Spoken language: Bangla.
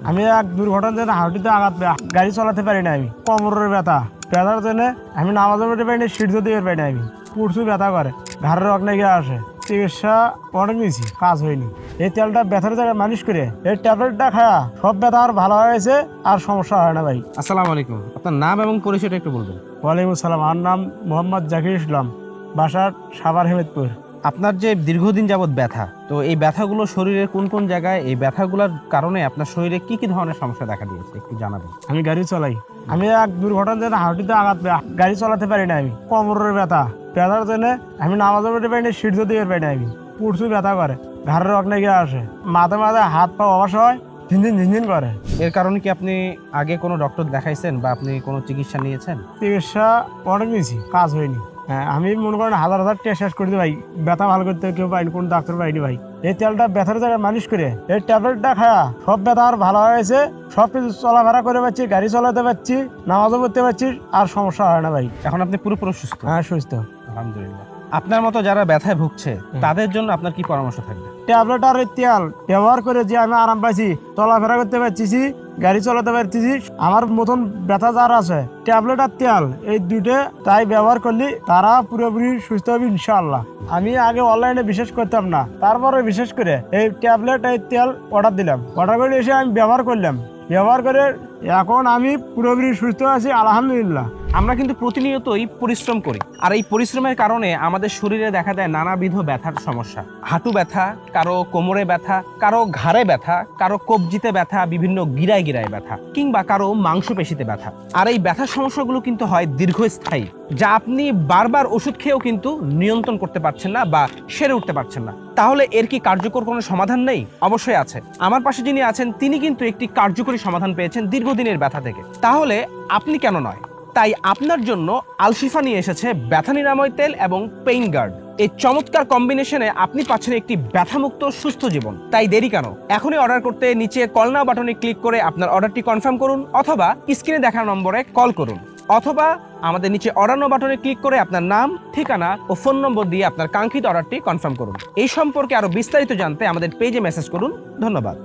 আমি এক দুর্ঘটনার জন্য হাঁটুতে আঘাত গাড়ি চালাতে পারি না। আমি কোমরের ব্যথার জন্য আমি নামাজ পড়তে পারি না, সিট দিতে পারি না। আমি প্রচুর ব্যথা করে, ঘাড়ের রক লেগে আসে। চিকিৎসা অনেক নিয়েছি, কাজ হয়নি। এই তেলটা ব্যথার জায়গায় মালিশ করে এই ট্যাবলেটটা খায়া সব ব্যথা আর ভালো হয়েছে, আর সমস্যা হয় না ভাই। আসসালামু আলাইকুম, আপনার নাম এবং পরিচয়টা একটু বলবেন। ওয়ালাইকুম আসসালাম, আমার নাম মোহাম্মদ জাকির ইসলাম, বাসার সাভার হেমেদপুর। আপনার যে দীর্ঘদিন যাবত ব্যথা, তো এই ব্যথাগুলো শরীরের কোন কোন জায়গায়, এই ব্যথাগুলোর কারণে আপনার শরীরে কি কি ধরনের সমস্যা দেখা দিয়েছে একটু জানাবেন। আমি গাড়ি চালাই। আমি এক দুর্ঘটনার জন্য হাঁটুতে আঘাত গাড়ি চালাতে পারি না। আমি কোমরের ব্যথার জন্য আমি নামাজ পড়তে পারি না, সিট দিতে পারি না। আমি প্রচুর ব্যথা করে, ঘাড়ের রক লেগে আসে, মাঝে মাঝে হাত পা অবশ্য হয়, ঝিনঝিন করে। এর কারণে কি আপনি আগে কোনো ডক্টর দেখাইছেন বা আপনি কোনো চিকিৎসা নিয়েছেন? চিকিৎসা অনেক নিয়েছি, কাজ হয়নি। হ্যাঁ, আমি মনে করেন হাজার হাজার টেস্ট শেষ করে দিই ভাই, ব্যথা ভালো করতে কেউ পাইনি, কোন ডাক্তার পাইনি ভাই। এই তেলটা ব্যথার জায়গায় মালিশ করে এই ট্যাবলেটটা খায়া সব ব্যথা আর ভালো হয়েছে, সব কিছু চলাফেরা করে পাচ্ছি, গাড়ি চালাতে পারছি, নামাজও পড়তে পারছি, আর সমস্যা হয় না ভাই। এখন আপনি পুরোপুরি সুস্থ? হ্যাঁ, সুস্থ আলহামদুলিল্লাহ। আপনার মতো যারা ব্যথায় ভুগছে তাদের জন্য আপনার কি পরামর্শ থাকবে? ট্যাবলেট আর এই তেল ব্যবহার করে যে আমি আরাম পাইছি, চলাফেরা করতে পারছি, গাড়ি চালাতে পারছি। আমার মতন ব্যথা যারা আছে, ট্যাবলেট আর তেল এই দুটো তাই ব্যবহার করলে তারা পুরোপুরি সুস্থ হবে ইনশাআল্লাহ। আমি আগে অনলাইনে বিশেষ করতাম না, তারপরে বিশেষ করে এই ট্যাবলেট এই তেল অর্ডার দিলাম, অর্ডার করে এসে আমি ব্যবহার করলাম, ব্যবহার করে এখন আমি পুরোপুরি সুস্থ আছি আলহামদুলিল্লাহ। আমরা কিন্তু প্রতিনিয়তই পরিশ্রম করি, আর এই পরিশ্রমের কারণে আমাদের শরীরে দেখা দেয় নানাবিধ ব্যথার সমস্যা। হাঁটু ব্যথা, কারো কোমরে ব্যথা, কারো ঘাড়ে ব্যথা, কারো কবজিতে ব্যথা, বিভিন্ন গিরায় গিরায় ব্যথা, কিংবা কারো মাংসপেশিতে ব্যথা। আর এই ব্যথার সমস্যাগুলো কিন্তু হয় দীর্ঘস্থায়ী, যা আপনি বারবার ওষুধ খেয়েও কিন্তু নিয়ন্ত্রণ করতে পারছেন না বা সেরে উঠতে পারছেন না। তাহলে এর কি কার্যকর কোনো সমাধান নেই? অবশ্যই আছে। আমার পাশে যিনি আছেন তিনি কিন্তু একটি কার্যকরী সমাধান পেয়েছেন দীর্ঘদিনের ব্যথা থেকে। তাহলে আপনি কেন নয়? তাই আপনার জন্য আলশিফা নিয়ে এসেছে ব্যথা নিরাময় তেল এবং পেইন গার্ড। এই চমৎকার কম্বিনেশনে আপনি পাচ্ছেন একটি ব্যথামুক্ত সুস্থ জীবন। তাই দেরি কেন? এখনই অর্ডার করতে নিচে কল নাও বাটনে ক্লিক করে আপনার অর্ডারটি কনফার্ম করুন, অথবা স্ক্রিনে দেখানো নম্বরে কল করুন, অথবা আমাদের নিচে অর্ডার নাও বাটনে ক্লিক করে আপনার নাম, ঠিকানা ও ফোন নম্বর দিয়ে আপনার কাঙ্ক্ষিত অর্ডারটি কনফার্ম করুন। এই সম্পর্কে আরো বিস্তারিত জানতে আমাদের পেজে মেসেজ করুন। ধন্যবাদ।